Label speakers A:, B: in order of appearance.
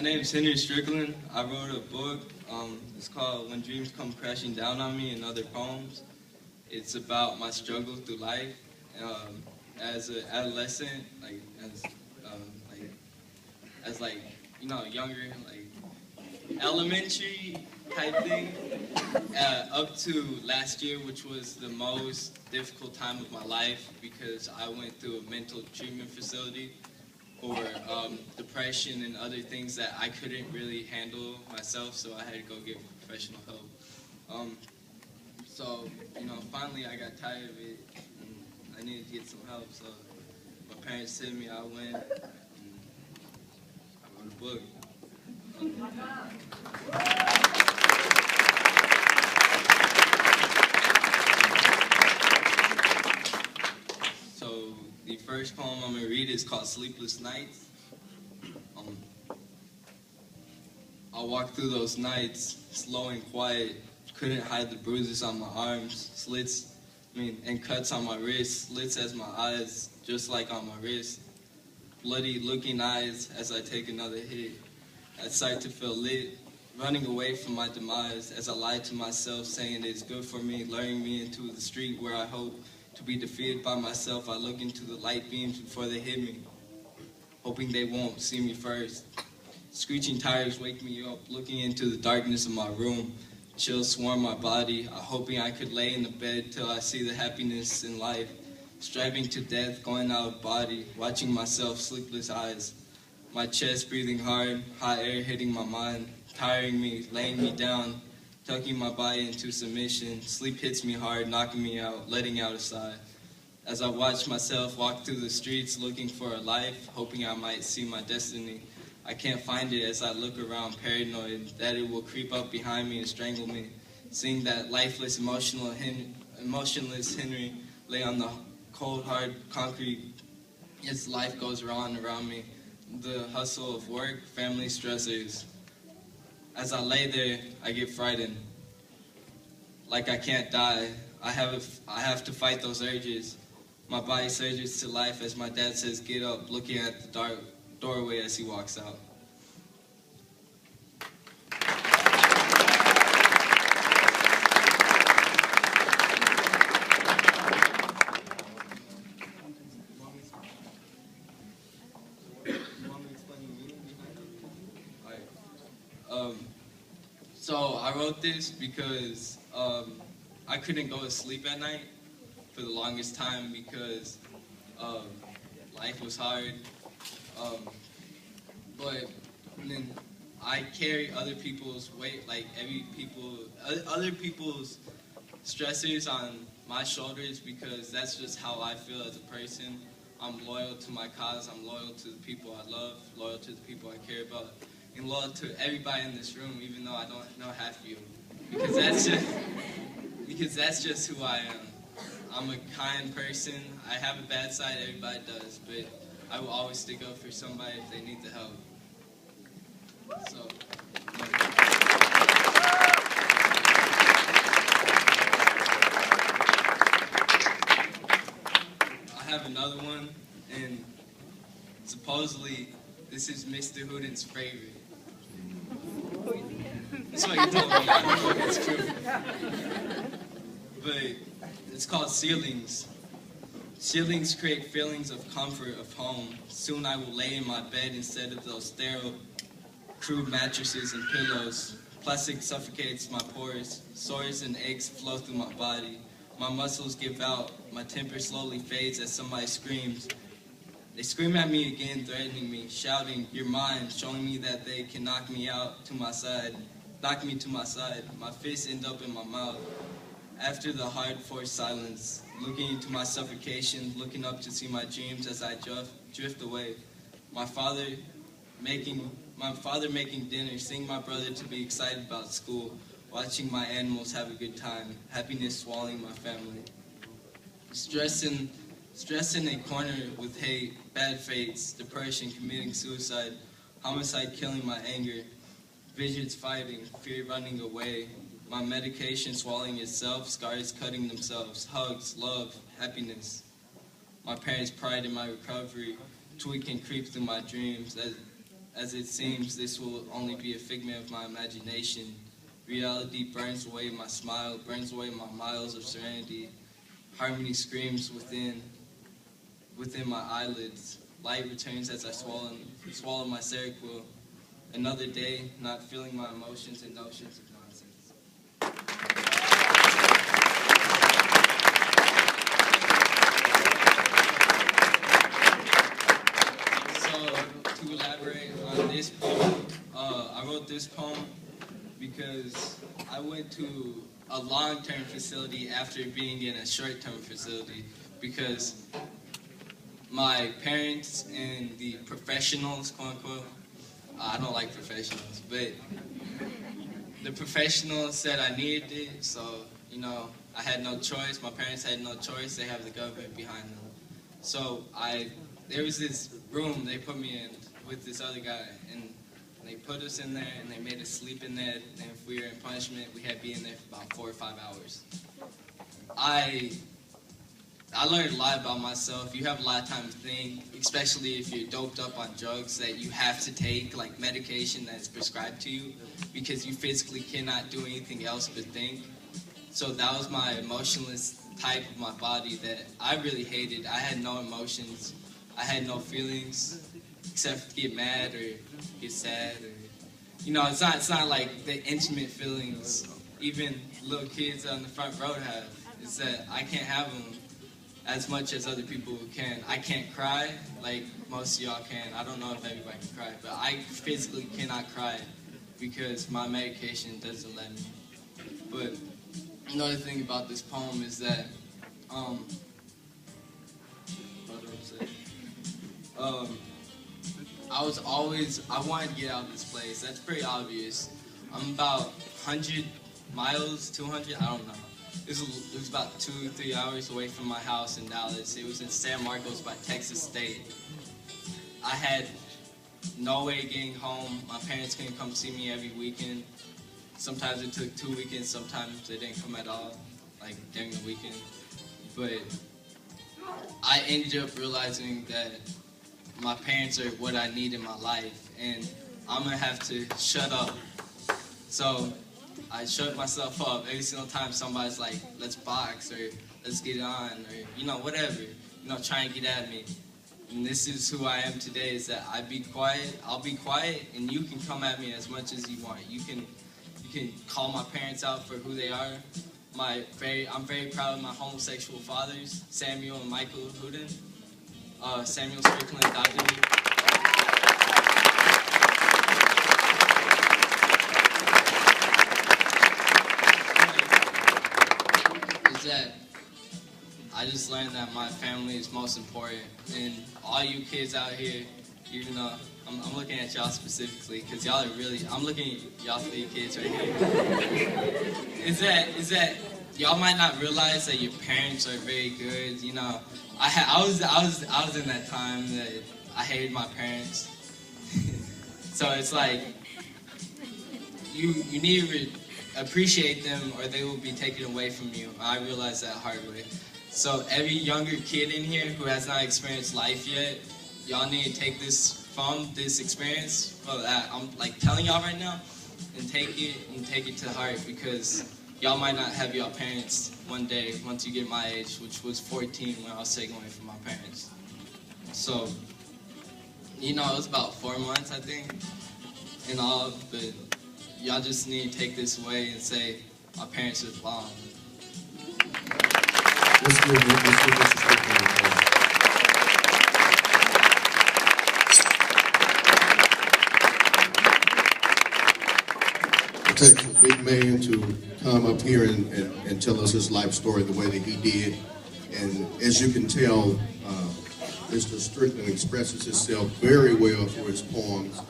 A: My name is Henry Strickland. I wrote a book. It's called When Dreams Come Crashing Down on Me and Other Poems. It's about my struggle through life. As an adolescent, younger, elementary type thing, up to last year, which was the most difficult time of my life because I went through a mental treatment facility for depression and other things that I couldn't really handle myself, so I had to go get professional help. Finally I got tired of it, and I needed to get some help, so my parents sent me, I went, and I wrote a book. So the first poem I'm going to read is called Sleepless Nights. I walked through those nights, slow and quiet, couldn't hide the bruises on my arms, and cuts on my wrists, slits as my eyes, just like on my wrist. Bloody looking eyes as I take another hit. I start to feel lit, running away from my demise as I lie to myself, saying it's good for me, luring me into the street where I hope to be defeated by myself. I look into the light beams before they hit me, hoping they won't see me first. Screeching tires wake me up, looking into the darkness of my room. Chills swarm my body, hoping I could lay in the bed till I see the happiness in life. Striving to death, going out of body, watching myself, sleepless eyes. My chest breathing hard, hot air hitting my mind, tiring me, laying me down, tucking my body into submission. Sleep hits me hard, knocking me out, letting out a sigh. As I watch myself walk through the streets looking for a life, hoping I might see my destiny. I can't find it as I look around, paranoid that it will creep up behind me and strangle me. Seeing that lifeless, emotionless Henry lay on the cold, hard concrete as life goes on around me. The hustle of work, family stressors. As I lay there, I get frightened. Like I can't die. I have to fight those urges. My body surges to life as my dad says, "Get up," looking at the dark doorway as he walks out. So I wrote this because I couldn't go to sleep at night for the longest time because life was hard. But then I carry other people's weight, other people's stressors on my shoulders because that's just how I feel as a person. I'm loyal to my cause, I'm loyal to the people I love, loyal to the people I care about, and loyal to everybody in this room, even though I don't know half of you. Because that's just who I am. I'm a kind person. I have a bad side, everybody does, but I will always stick up for somebody if they need the help. So, I have another one, and supposedly this is Mr. Hooden's favorite. That's what he told me. I don't know if it's true. But it's called Ceilings. Ceilings create feelings of comfort, of home. Soon I will lay in my bed instead of those sterile, crude mattresses and pillows. Plastic suffocates my pores. Sores and aches flow through my body. My muscles give out. My temper slowly fades as somebody screams. They scream at me again, threatening me, shouting, "You're mine," showing me that they can knock me to my side. My fists end up in my mouth. After the hard-forced silence, looking into my suffocation, looking up to see my dreams as I drift away. My father making dinner, seeing my brother to be excited about school, watching my animals have a good time, happiness swallowing my family. Stress in a corner with hate, bad fates, depression, committing suicide, homicide killing my anger, visions fighting, fear running away, my medication swallowing itself, scars cutting themselves, hugs, love, happiness. My parents' pride in my recovery, tweak and creep through my dreams as it seems, this will only be a figment of my imagination. Reality burns away my smile, burns away my miles of serenity. Harmony screams within my eyelids. Light returns as I swallow my Seroquel. Another day, not feeling my emotions and notions of nonsense. So, to elaborate on this poem, I wrote this poem because I went to a long-term facility after being in a short-term facility because my parents and the professionals, quote unquote, I don't like professionals, but the professionals said I needed it, so, I had no choice. My parents had no choice. They have the government behind them. So there was this room they put me in with this other guy, and they put us in there, and they made us sleep in there, and if we were in punishment, we had to be in there for about 4 or 5 hours. I learned a lot about myself. You have a lot of time to think, especially if you're doped up on drugs that you have to take, like medication that's prescribed to you, because you physically cannot do anything else but think. So that was my emotionless type of my body that I really hated. I had no emotions. I had no feelings, except to get mad or get sad. Or, it's not like the intimate feelings even little kids on the front row have. It's that I can't have them as much as other people can. I can't cry like most of y'all can. I don't know if everybody can cry, but I physically cannot cry because my medication doesn't let me. But another thing about this poem is that, I wanted to get out of this place. That's pretty obvious. I'm about 100 miles, 200, I don't know. It was about 2-3 hours away from my house in Dallas. It was in San Marcos by Texas State. I had no way of getting home. My parents couldn't come see me every weekend. Sometimes it took 2 weekends, sometimes they didn't come at all, like during the weekend. But I ended up realizing that my parents are what I need in my life, and I'm gonna have to shut up. So I shut myself up every single time somebody's like, let's box, or let's get on, or, whatever, try and get at me. And this is who I am today, is that I'll be quiet, and you can come at me as much as you want. You can call my parents out for who they are. I'm very proud of my homosexual fathers, Samuel and Michael Hooden. Samuel Strickland adopted me. That I just learned that my family is most important, and all you kids out here, even though I'm looking at y'all specifically, because y'all are really, I'm looking at y'all 3 kids right here, is that y'all might not realize that your parents are very good. I was in that time that I hated my parents. So it's like you need to appreciate them, or they will be taken away from you. I realized that hard way. So every younger kid in here who has not experienced life yet, y'all need to take this from this experience that I'm like telling y'all right now, and take it to heart, because y'all might not have your parents one day once you get my age, which was 14 when I was taken away from my parents. So, it was about 4 months, I think, in all, but y'all just need to take this away and say, my parents are bomb.
B: Let's give Take a big man to come up here and tell us his life story the way that he did. And as you can tell, Mr. Strickland expresses himself very well through his poems.